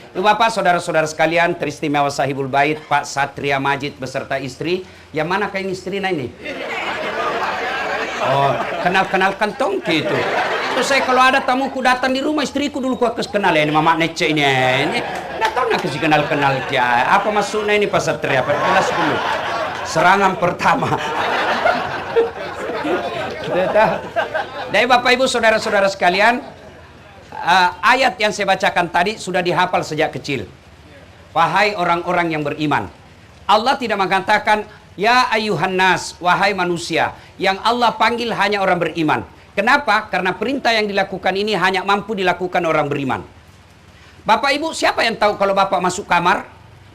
Bapak, saudara-saudara sekalian, teristimewa Sahibul Bait, Pak Satria Majid beserta istri. Yang mana kain istri ini? Oh, kenal-kenalkan tongki itu. Terus saya kalau ada tamuku datang di rumah, istriku dulu ku kenal ya, ini Mama Nece ini. Nggak tahu nak kasih kenal-kenal dia. Apa maksudnya ini Pak Satria? Perjelas dulu. Serangan pertama. Dari Bapak Ibu saudara-saudara sekalian, ayat yang saya bacakan tadi sudah dihafal sejak kecil. Wahai orang-orang yang beriman. Allah tidak mengatakan ya ayuhan nas, wahai manusia. Yang Allah panggil hanya orang beriman. Kenapa? Karena perintah yang dilakukan ini hanya mampu dilakukan orang beriman. Bapak Ibu, siapa yang tahu kalau Bapak masuk kamar,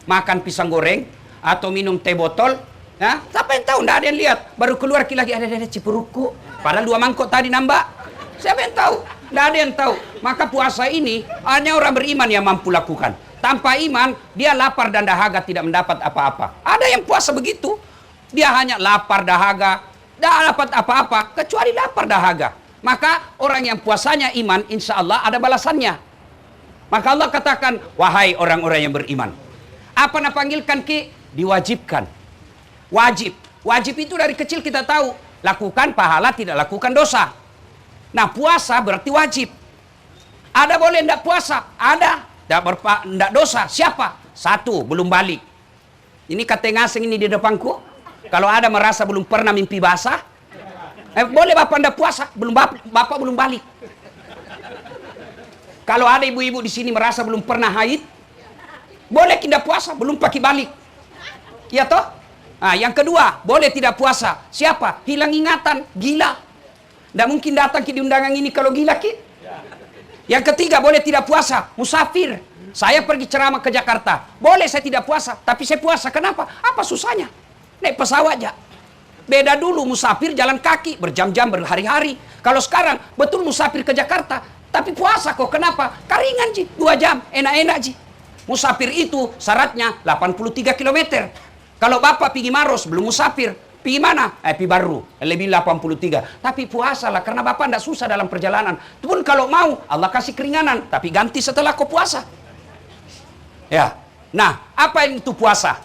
makan pisang goreng, atau minum teh botol? Nah, siapa yang tahu? Nggak ada yang lihat. Baru keluar lagi, ada cipuruku. Padahal 2 mangkok tadi nambah. Siapa yang tahu? Nggak ada yang tahu. Maka puasa ini hanya orang beriman yang mampu lakukan. Tanpa iman, dia lapar dan dahaga tidak mendapat apa-apa. Ada yang puasa begitu. Dia hanya lapar dahaga, tidak dapat apa-apa, kecuali lapar dahaga. Maka orang yang puasanya iman, insya Allah ada balasannya. Maka Allah katakan, wahai orang-orang yang beriman. Apa nak panggilkan ki? Diwajibkan. Wajib. Wajib itu dari kecil kita tahu. Lakukan pahala, tidak lakukan dosa. Nah, puasa berarti wajib. Ada boleh tidak puasa? Ada. Tidak dosa. Siapa? 1, belum balik. Ini kata ngasing ini di depanku. Kalau ada merasa belum pernah mimpi basah, boleh Bapak tidak puasa. Bapak belum balik. Kalau ada ibu-ibu di sini merasa belum pernah haid, boleh tidak puasa, belum pakai balik. Ya toh? Nah, yang kedua, boleh tidak puasa. Siapa? Hilang ingatan, gila. Tidak mungkin datang ke di undangan ini kalau gila ki. Yang ketiga, boleh tidak puasa, musafir. Saya pergi ceramah ke Jakarta. Boleh saya tidak puasa, tapi saya puasa. Kenapa? Apa susahnya? Naik pesawat aja. Beda dulu musafir jalan kaki, berjam-jam, berhari-hari. Kalau sekarang, betul musafir ke Jakarta, tapi puasa kok. Kenapa? Karingan ji, 2 jam, enak-enak ji. Musafir itu syaratnya 83 km. Kalau Bapak pergi Maros, belum musafir. Pergi mana? Pergi Baru, lebih 83. Tapi puasalah, karena Bapak tidak susah dalam perjalanan. Itu pun kalau mau, Allah kasih keringanan. Tapi ganti setelah kau puasa. Ya. Nah, apa itu puasa?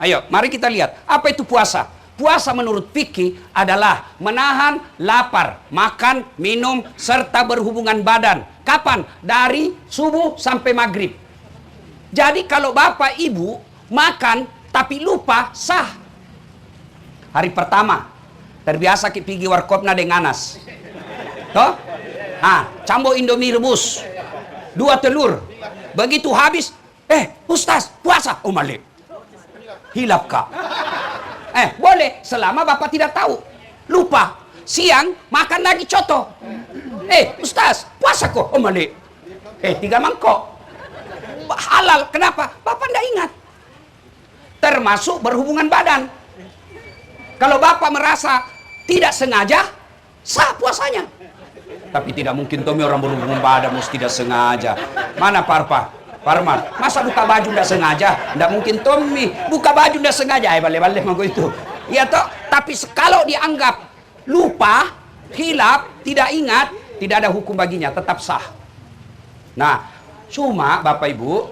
Ayo, mari kita lihat. Apa itu puasa? Puasa menurut fikih adalah menahan lapar, makan, minum, serta berhubungan badan. Kapan? Dari subuh sampai maghrib. Jadi kalau Bapak Ibu makan tapi lupa, sah. Hari pertama, terbiasa kita pergi warkopna dengan Anas. Toh? Cambo Indomie rebus. 2 telur. Begitu habis, Ustaz, puasa. Oh, malik. Hilap kak. Boleh selama Bapak tidak tahu. Lupa. Siang makan lagi coto. Ustaz, puasa kok. Oh, malik. 3 mangkok. Halal. Kenapa? Bapak tidak ingat. Termasuk berhubungan badan. Kalau Bapak merasa tidak sengaja, sah puasanya. Tapi tidak mungkin Tommy orang berhubungan badan mesti tidak sengaja. Mana Parpa? Parman, masa buka baju tidak sengaja? Tidak mungkin Tommy buka baju tidak sengaja. Balik-balik mau itu. Ya toh, tapi kalau dianggap lupa, hilap, tidak ingat, tidak ada hukum baginya, tetap sah. Nah, cuma Bapak Ibu,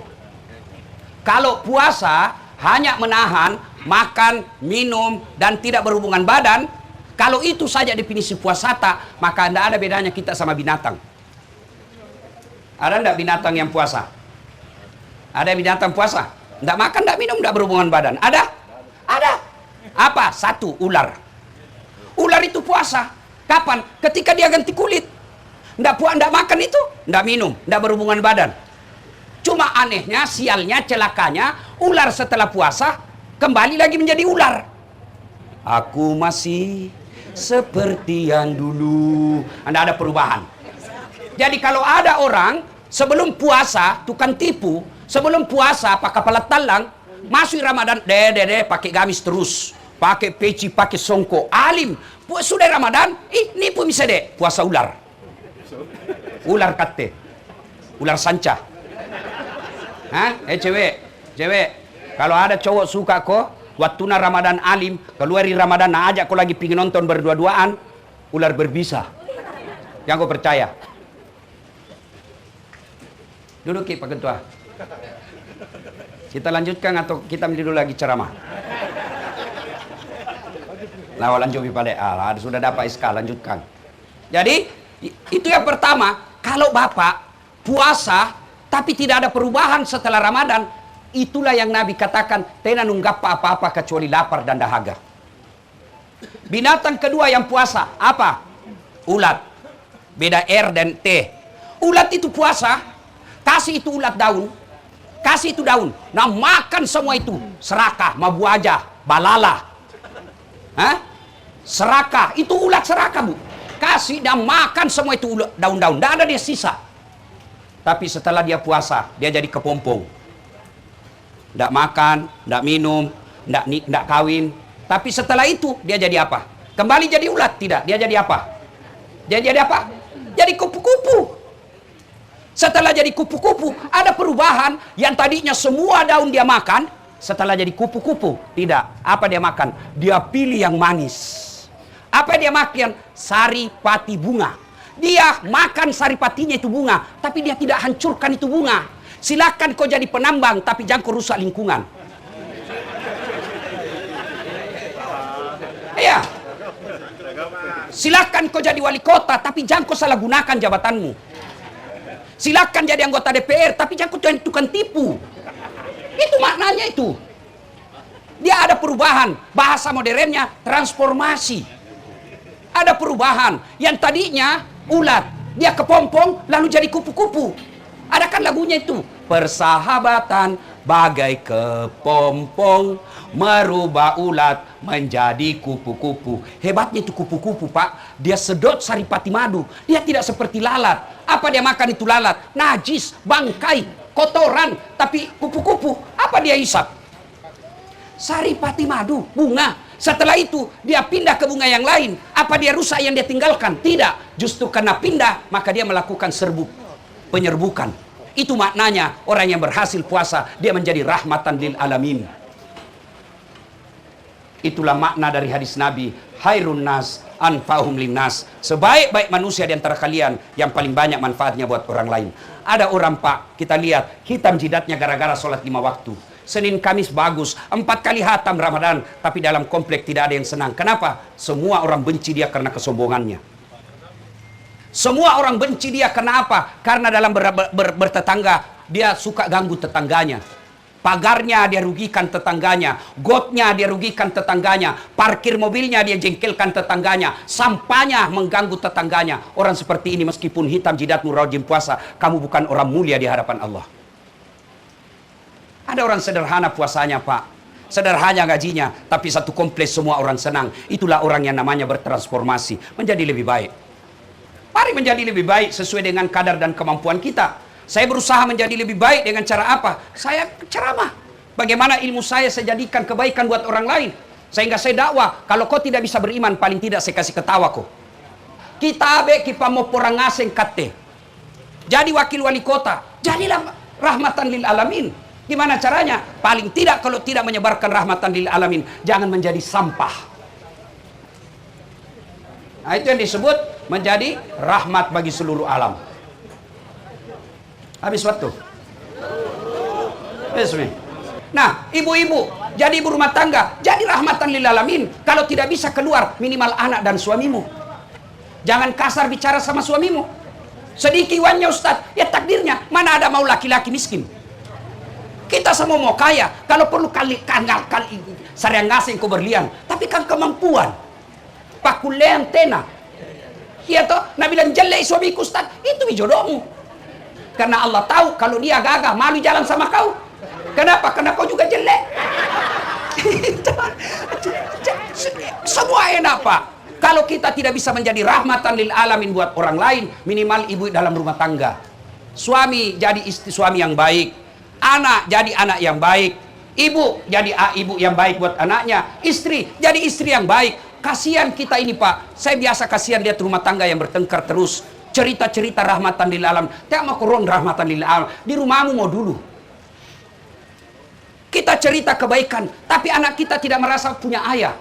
kalau puasa hanya menahan makan, minum, dan tidak berhubungan badan, kalau itu saja definisi puasata, maka tidak ada bedanya kita sama binatang. Ada tidak binatang yang puasa? Ada binatang puasa? Tidak makan, tidak minum, tidak berhubungan badan. Ada? Ada. Apa? 1, ular. Ular itu puasa. Kapan? Ketika dia ganti kulit. Tidak makan itu, tidak minum, tidak berhubungan badan. Cuma anehnya, sialnya, celakanya, ular setelah puasa kembali lagi menjadi ular. Aku masih seperti yang dulu. Tidak ada perubahan. Jadi kalau ada orang sebelum puasa tukang tipu, sebelum puasa pakai kepala talang, masuk Ramadan, pakai gamis terus, pakai peci, pakai songko, alim. Sudah Ramadan, nipu bisa puasa ular. Ular kate, ular sanca. Cewek, kalau ada cowok suka kok, waktu Ramadan alim, keluar di Ramadan, ajak kau lagi pingin nonton berdua-duaan, ular berbisa. Yang kau percaya? Duduk Pak Ketua. Kita lanjutkan atau kita dulu lagi ceramah? Nah, lanjut pada sudah dapat SK, lanjutkan. Jadi, itu yang pertama. Kalau Bapak puasa, tapi tidak ada perubahan setelah Ramadan, itulah yang Nabi katakan, tena nunggap apa-apa kecuali lapar dan dahaga. Binatang kedua yang puasa, apa? Ulat. Beda R dan T. Ulat itu puasa, kasih itu ulat daun, kasih itu daun. Nah, makan semua itu. Serakah, mabu aja, balala. Hah? Serakah, itu ulat serakah, Bu. Kasih dan makan semua itu daun-daun. Tidak ada dia sisa. Tapi setelah dia puasa, dia jadi kepompong. Tidak makan, tidak minum, tidak kawin. Tapi setelah itu, dia jadi apa? Kembali jadi ulat? Tidak. Dia jadi apa? Dia jadi apa? Jadi kupu-kupu. Setelah jadi kupu-kupu, ada perubahan yang tadinya semua daun dia makan, setelah jadi kupu-kupu, tidak. Apa dia makan? Dia pilih yang manis. Apa dia makan? Sari pati bunga. Dia makan sari patinya itu bunga, tapi dia tidak hancurkan itu bunga. Silakan kau jadi penambang, tapi jangan kau rusak lingkungan. Iya. Silakan kau jadi wali kota, tapi jangan kau salah gunakan jabatanmu. Silakan jadi anggota DPR, tapi jangan kau jadi tukang tipu. Itu maknanya itu. Dia ada perubahan. Bahasa modernnya transformasi. Ada perubahan. Yang tadinya ulat, dia kepompong lalu jadi kupu-kupu. Ada kan lagunya itu. Persahabatan bagai kepompong merubah ulat menjadi kupu-kupu. Hebatnya itu kupu-kupu, Pak. Dia sedot saripati madu. Dia tidak seperti lalat. Apa dia makan itu lalat? Najis, bangkai, kotoran. Tapi kupu-kupu, apa dia hisap? Saripati madu, bunga. Setelah itu, dia pindah ke bunga yang lain. Apa dia rusak yang dia tinggalkan? Tidak. Justru karena pindah, maka dia melakukan penyerbukan. Itu maknanya, orang yang berhasil puasa, dia menjadi rahmatan lil alamin. Itulah makna dari hadis Nabi, Hairun nas anfa'hum linnas. Sebaik-baik manusia di antara kalian, yang paling banyak manfaatnya buat orang lain. Ada orang, Pak, kita lihat, hitam jidatnya gara-gara sholat 5 waktu. Senin Kamis bagus, 4 kali hatam Ramadan, tapi dalam komplek tidak ada yang senang. Kenapa? Semua orang benci dia karena kesombongannya. Semua orang benci dia karena apa? Karena dalam bertetangga, dia suka ganggu tetangganya. Pagarnya dia rugikan tetangganya, gotnya dia rugikan tetangganya, parkir mobilnya dia jengkelkan tetangganya, sampahnya mengganggu tetangganya. Orang seperti ini meskipun hitam jidatmu rajin puasa, kamu bukan orang mulia di hadapan Allah. Ada orang sederhana puasanya, Pak. Sederhana gajinya, tapi satu kompleks semua orang senang. Itulah orang yang namanya bertransformasi, menjadi lebih baik. Mari menjadi lebih baik sesuai dengan kadar dan kemampuan kita. Saya berusaha menjadi lebih baik dengan cara apa? Saya ceramah. Bagaimana ilmu saya jadikan kebaikan buat orang lain. Sehingga saya dakwah, kalau kau tidak bisa beriman, paling tidak saya kasih ketawa kau. Kita abe kita mau porang asing kate. Jadi wakil wali kota, jadilah rahmatan lil alamin. Gimana caranya? Paling tidak kalau tidak menyebarkan rahmatan lil alamin, jangan menjadi sampah. Nah, itu yang disebut menjadi rahmat bagi seluruh alam. Habis waktu. Nah, ibu-ibu, jadi ibu rumah tangga, jadi rahmatan lil alamin. Kalau tidak bisa keluar, minimal anak dan suamimu. Jangan kasar bicara sama suamimu. Sedikit uangnya, Ustaz. Ya takdirnya, mana ada mau laki-laki miskin. Kita semua mau kaya. Kalau perlu kali sarang ngasing kau berlian. Tapi kan kemampuan. Pakulean tena. Iya toh, Nabi bilang jelek suamiku, Ustaz. Itu jodohmu. Karena Allah tahu kalau dia gagah malu jalan sama kau. Kenapa? Karena kau juga jelek. Semua enak, Pak. Kalau kita tidak bisa menjadi rahmatan lil alamin buat orang lain, minimal ibu dalam rumah tangga. Suami jadi istri suami yang baik. Anak jadi anak yang baik. Ibu jadi ibu yang baik buat anaknya. Istri jadi istri yang baik. Kasihan kita ini, Pak. Saya biasa kasihan lihat rumah tangga yang bertengkar terus. Cerita-cerita rahmatan lil alam. Tak mau kurang rahmatan lil alam. Di rumahmu mau dulu. Kita cerita kebaikan, tapi anak kita tidak merasa punya ayah.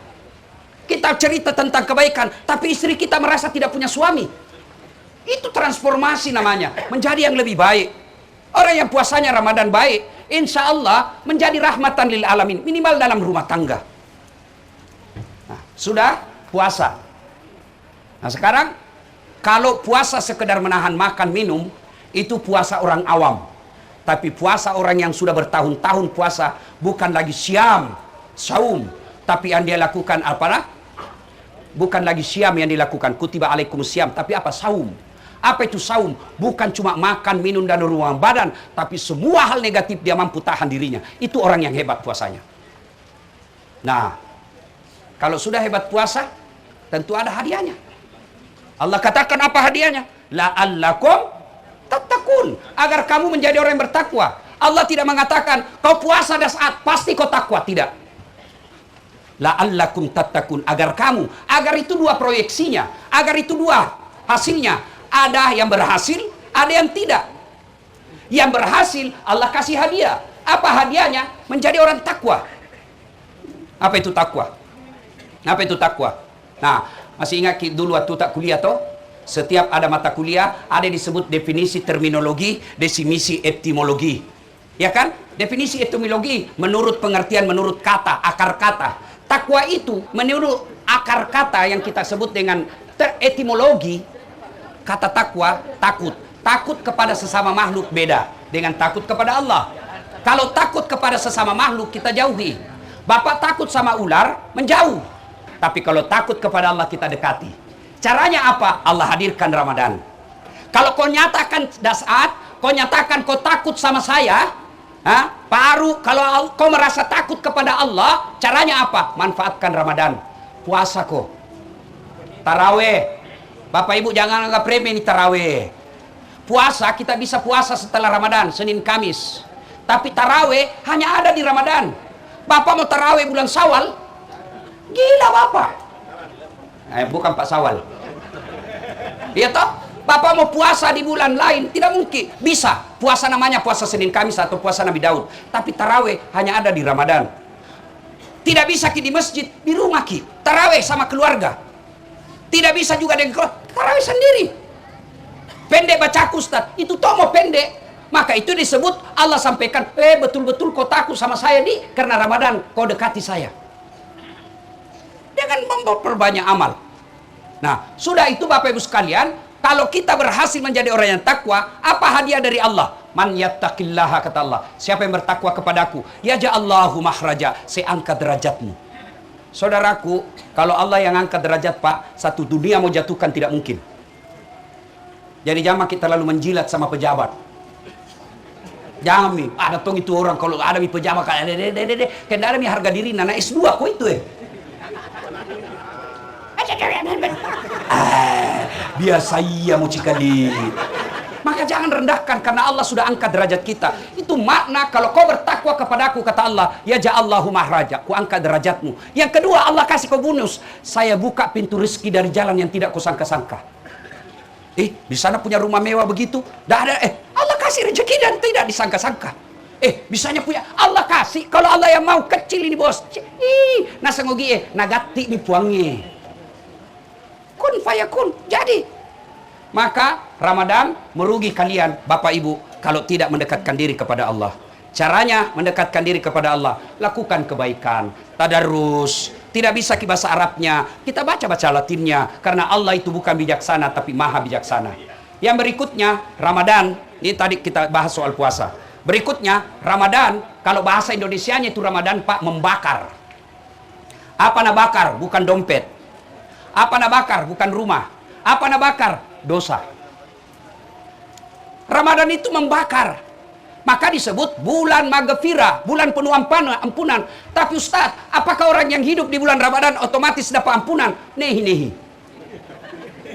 Kita cerita tentang kebaikan, tapi istri kita merasa tidak punya suami. Itu transformasi namanya. Menjadi yang lebih baik. Orang yang puasanya Ramadan baik, insya Allah menjadi rahmatan lil alamin, minimal dalam rumah tangga. Nah, sudah puasa. Nah sekarang, kalau puasa sekedar menahan makan minum, itu puasa orang awam. Tapi puasa orang yang sudah bertahun-tahun puasa, bukan lagi siam, saum, tapi yang dia lakukan apa? Bukan lagi siam yang dilakukan, kutiba alaikum siam, tapi apa? Saum. Apa itu saum? Bukan cuma makan, minum, dan ruang badan, tapi semua hal negatif dia mampu tahan dirinya. Itu orang yang hebat puasanya. Nah, kalau sudah hebat puasa, tentu ada hadiahnya. Allah katakan apa hadiahnya? La'allakum tattaqun, agar kamu menjadi orang yang bertakwa. Allah tidak mengatakan kau puasa dan saat pasti kau takwa, tidak. La'allakum tattaqun, agar kamu, agar itu dua proyeksinya, agar itu dua hasilnya. Ada yang berhasil, ada yang tidak. Yang berhasil Allah kasih hadiah. Apa hadiahnya? Menjadi orang takwa. Apa itu takwa? Apa itu takwa? Nah, masih ingat dulu waktu tak kuliah toh? Setiap ada mata kuliah, ada disebut definisi terminologi, definisi etimologi. Ya kan? Definisi etimologi menurut pengertian, menurut kata, akar kata. Takwa itu menurut akar kata yang kita sebut dengan etimologi. Kata takwa, takut. Takut kepada sesama makhluk beda dengan takut kepada Allah. Kalau takut kepada sesama makhluk, kita jauhi. Bapak takut sama ular, menjauh. Tapi kalau takut kepada Allah, kita dekati. Caranya apa? Allah hadirkan Ramadan. Kalau kau nyatakan dasar, kau nyatakan kau takut sama saya, baru kalau kau merasa takut kepada Allah, caranya apa? Manfaatkan Ramadan. Puasa kau. Taraweh. Bapak Ibu jangan anggap remeh ini taraweh. Puasa kita bisa puasa setelah Ramadan, Senin Kamis. Tapi taraweh hanya ada di Ramadan. Bapak mau taraweh bulan Syawal? Gila Bapak. Bukan Pak Syawal. Iya toh? Bapak mau puasa di bulan lain, tidak mungkin. Bisa. Puasa namanya puasa Senin Kamis atau puasa Nabi Daud. Tapi taraweh hanya ada di Ramadan. Tidak bisa di masjid, di rumah ki. Taraweh sama keluarga. Tidak bisa juga dengan tarawih sendiri. Pendek bacaku Ustaz, itu tomo pendek. Maka itu disebut Allah sampaikan, betul-betul kau takut sama saya di karena Ramadan kau dekati saya. Dengan memperbanyak amal. Nah, sudah itu Bapak Ibu sekalian, kalau kita berhasil menjadi orang yang takwa, apa hadiah dari Allah? Man yattaqillaha, kata Allah. Siapa yang bertakwa kepadaku, yaj'allahu mahraja, saya angkat derajatmu. Saudaraku, kalau Allah yang angkat derajat Pak, satu dunia mau jatuhkan tidak mungkin. Jadi jangan kita lalu menjilat sama pejabat. Jangan mi, ada tong itu orang kalau ada mi pejabat kayak kena ada mi harga diri nana S2 kok itu biasa iya mau cikali. Maka jangan rendahkan karena Allah sudah angkat derajat kita. Itu makna kalau kau bertakwa kepadaku, kata Allah, ya ja'allahu mahraja, ku angkat derajatmu. Yang kedua, Allah kasih kau bonus. Saya buka pintu rezeki dari jalan yang tidak kau sangka-sangka. Di sana punya rumah mewah begitu. Dah ada, Allah kasih rezeki dan tidak disangka-sangka. Bisanya punya, Allah kasih. Kalau Allah yang mau kecil ini bos. Nasa ngogi nagati ni puangi. Kun fayakun. Jadi. Maka Ramadan merugi kalian Bapak Ibu kalau tidak mendekatkan diri kepada Allah. Caranya mendekatkan diri kepada Allah, lakukan kebaikan, tadarus. Tidak bisa ke bahasa Arabnya, kita baca-baca Latinnya, karena Allah itu bukan bijaksana tapi maha bijaksana. Yang berikutnya Ramadan, ini tadi kita bahas soal puasa. Berikutnya Ramadan, kalau bahasa Indonesianya itu Ramadan Pak, membakar. Apa nak bakar? Bukan dompet. Apa nak bakar? Bukan rumah. Apa nak bakar? Dosa. Ramadan itu membakar. Maka disebut bulan maghfirah, bulan penuh ampunan. Tapi Ustaz, apakah orang yang hidup di bulan Ramadan otomatis dapat ampunan? Nehi.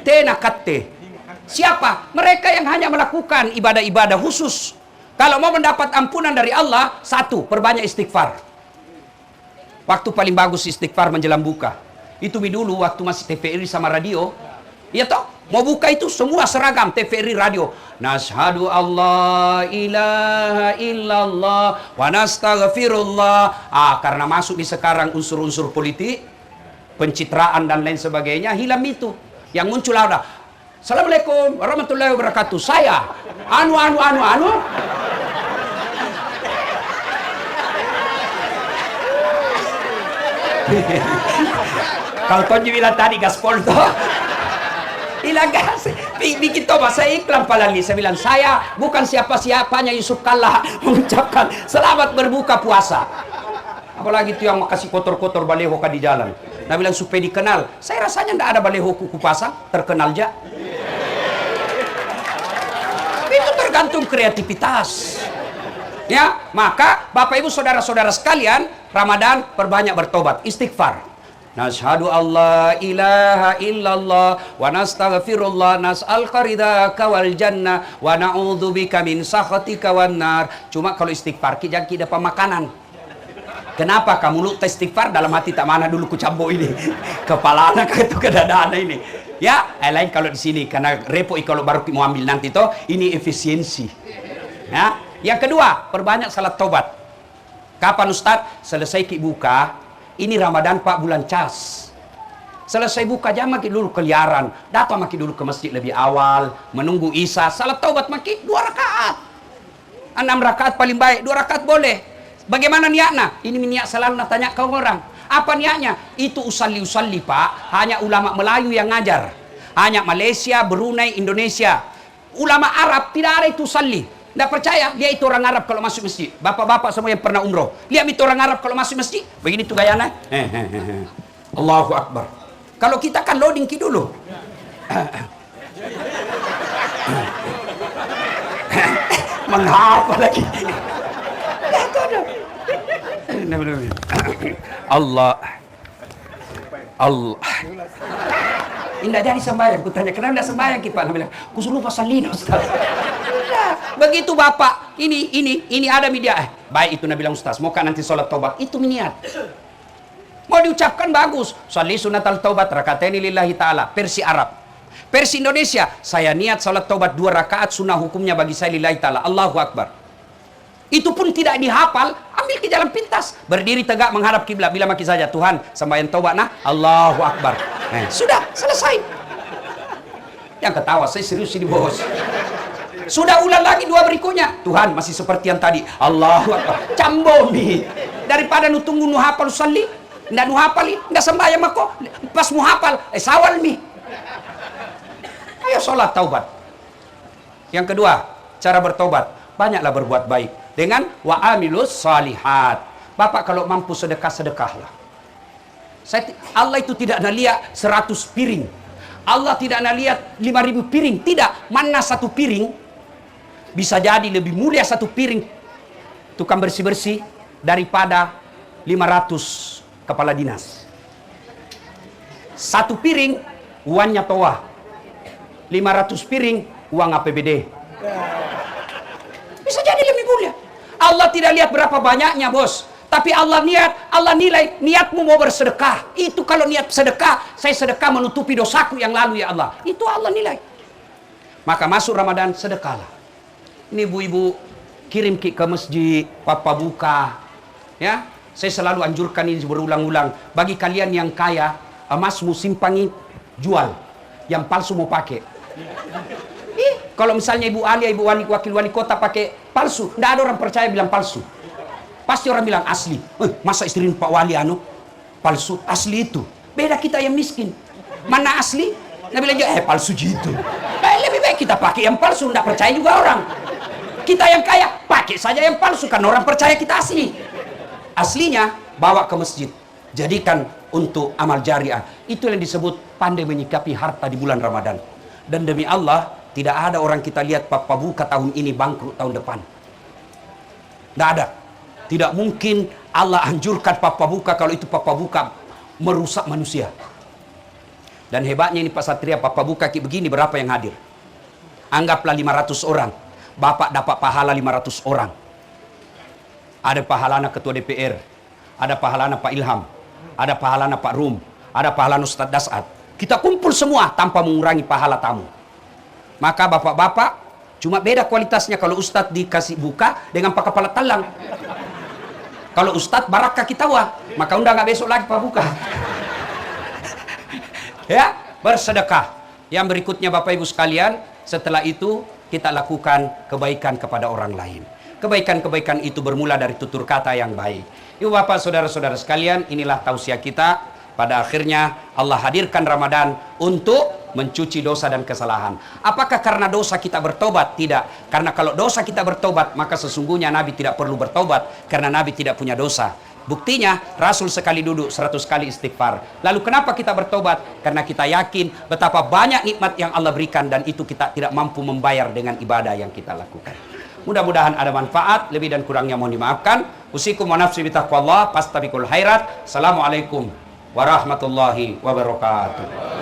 Tenakatte. Siapa? Mereka yang hanya melakukan ibadah-ibadah khusus. Kalau mau mendapat ampunan dari Allah, satu, perbanyak istighfar. Waktu paling bagus istighfar menjelang buka. Itu dulu waktu masih TVRI sama radio. Iya toh? Mau buka itu semua seragam TVRI radio. Nashhadu Allah ilaha illallah wa nastaghfirullah. Karena masuk di sekarang unsur-unsur politik, pencitraan dan lain sebagainya, hilang itu. Yang muncul ada, Assalamualaikum warahmatullahi wabarakatuh. Saya anu. Kalau Tonji bilang tadi gaspol toh. Bilang gas, bikin tobat, saya iklan palagi. Saya bilang, saya bukan siapa-siapanya Yusuf Kalla mengucapkan selamat berbuka puasa. Apalagi itu yang makasih kotor-kotor baleho di jalan. Nah bilang supaya dikenal. Saya rasanya tidak ada baleho kuku pasang, terkenal aja. Itu tergantung kreativitas. Ya, maka Bapak Ibu saudara-saudara sekalian, Ramadan perbanyak bertobat, istighfar. Nashhadu alla ilaha illallah wa nastaghfirullah nas'aluka ridhaka wal jannah wa na'udzubika min sakhatika wan nar. Cuma kalau istighfar jangan kita pemakanan. Kenapa kamu lu istighfar dalam hati tak mana dulu ku cambo ini. Kepala anak itu ke dada anak ini. Ya, lain kalau di sini karena repot kalau baru mau ambil nanti toh ini efisiensi. Ya, yang kedua, perbanyak salat taubat. Kapan Ustaz? Selesai ki buka. Ini Ramadan 4 bulan cas. Selesai buka jam maki dulu keliaran. Datang maki dulu ke masjid lebih awal. Menunggu Isya. Salat taubat maki 2 rakaat. 6 rakaat paling baik. 2 rakaat boleh. Bagaimana niatnya? Ini niat selalu nak tanya ke orang. Apa niatnya? Itu usalli Pak. Hanya ulama Melayu yang ngajar. Hanya Malaysia, Brunei, Indonesia. Ulama Arab tidak ada itu usalli. Tidak percaya, dia itu orang Arab kalau masuk masjid. Bapak-bapak semua yang pernah umroh. Lihat itu orang Arab kalau masuk masjid. Begini tuh gayanya. Allahu Akbar. Kalau kita kan loading ki dulu. Menghafal lagi. Allah. Allah. Indah jadi sembahyang. Ku tanya, kenapa tidak sembahyang ki Pak? Dia bilang, ku suruh pasal lino Ustaz. Begitu Bapak, ini ada media. Baik itu Nabi bilang Ustaz, mau kan nanti sholat taubat? Itu niat. Mau diucapkan bagus. Sholli sunatal taubat rakataini lillahi ta'ala. Versi Arab. Versi Indonesia, saya niat sholat taubat 2 rakaat sunnah hukumnya bagi saya lillahi ta'ala. Allahu Akbar. Itu pun tidak dihafal, ambil ke jalan pintas. Berdiri tegak menghadap kiblat. Bila maki saja, Tuhan, sembahyang taubat nah, Allahu Akbar. Sudah, selesai. Yang ketawa, saya serius ini bos. Sudah ulang lagi 2 berikutnya. Tuhan masih seperti yang tadi. Allahu Akbar. Cambo nih. Daripada nu tunggu nu hafal salli, ndak nu hafal, ndak sembahyang mako. Pas mu hafal, sawal nih. Ayo sholat taubat. Yang kedua, cara bertobat. Banyaklah berbuat baik. Dengan wa amilus salihat. Bapak kalau mampu sedekah-sedekahlah. Allah itu tidak nak lihat 100 piring. Allah tidak nak lihat 5.000 piring. Tidak. Mana 1 piring bisa jadi lebih mulia 1 piring tukang bersih-bersih daripada 500 kepala dinas. 1 piring uangnya toa. 500 piring uang APBD. Bisa jadi lebih mulia. Allah tidak lihat berapa banyaknya bos. Tapi Allah nilai niatmu mau bersedekah. Itu kalau niat sedekah, saya sedekah menutupi dosaku yang lalu ya Allah. Itu Allah nilai. Maka masuk Ramadan sedekahlah. Ini ibu-ibu kirim ke masjid, papa buka. Ya, saya selalu anjurkan ini berulang-ulang. Bagi kalian yang kaya, emasmu simpangi, jual. Yang palsu mau pakai. Kalau misalnya Ibu Alia, Ibu Wakil Wali Kota pakai palsu, tidak ada orang percaya bilang palsu. Pasti orang bilang asli. Masa istri Pak Wali palsu? Asli itu. Beda kita yang miskin. Mana asli? Nah bilang palsu gitu. Lebih baik kita pakai yang palsu, tidak percaya juga orang. Kita yang kaya, pakai saja yang palsu, karena orang percaya kita asli. Aslinya, bawa ke masjid. Jadikan untuk amal jariah. Itu yang disebut pandai menyikapi harta di bulan Ramadan. Dan demi Allah, tidak ada orang kita lihat Papa Buka tahun ini bangkrut tahun depan. Tidak ada. Tidak mungkin Allah anjurkan Papa Buka kalau itu Papa Buka merusak manusia. Dan hebatnya ini Pak Satria, Papa Buka kayak begini, berapa yang hadir? Anggaplah 500 orang. Bapak dapat pahala 500 orang. Ada pahalana Ketua DPR, ada pahalana Pak Ilham, ada pahalana Pak Rum, ada pahalana Ustadz Dasat. Kita kumpul semua tanpa mengurangi pahala tamu. Maka bapak-bapak, cuma beda kualitasnya kalau Ustadz dikasih buka dengan Pak Kepala Talang. Kalau Ustadz barakah kita wah, maka undang nggak besok lagi Pak Buka. Ya, bersedekah. Yang berikutnya Bapak Ibu sekalian, setelah itu kita lakukan kebaikan kepada orang lain. Kebaikan-kebaikan itu bermula dari tutur kata yang baik. Ibu bapak saudara-saudara sekalian, inilah tausiah kita. Pada akhirnya Allah hadirkan Ramadan untuk mencuci dosa dan kesalahan. Apakah karena dosa kita bertobat? Tidak. Karena kalau dosa kita bertobat, maka sesungguhnya Nabi tidak perlu bertobat, karena Nabi tidak punya dosa. Buktinya Rasul sekali duduk 100 kali istighfar. Lalu kenapa kita bertobat? Karena kita yakin betapa banyak nikmat yang Allah berikan, dan itu kita tidak mampu membayar dengan ibadah yang kita lakukan. Mudah-mudahan ada manfaat. Lebih dan kurangnya mohon dimaafkan. Usikum wa nafsi bitaqwallah, fastabiqul khairat. Assalamualaikum warahmatullahi wabarakatuh.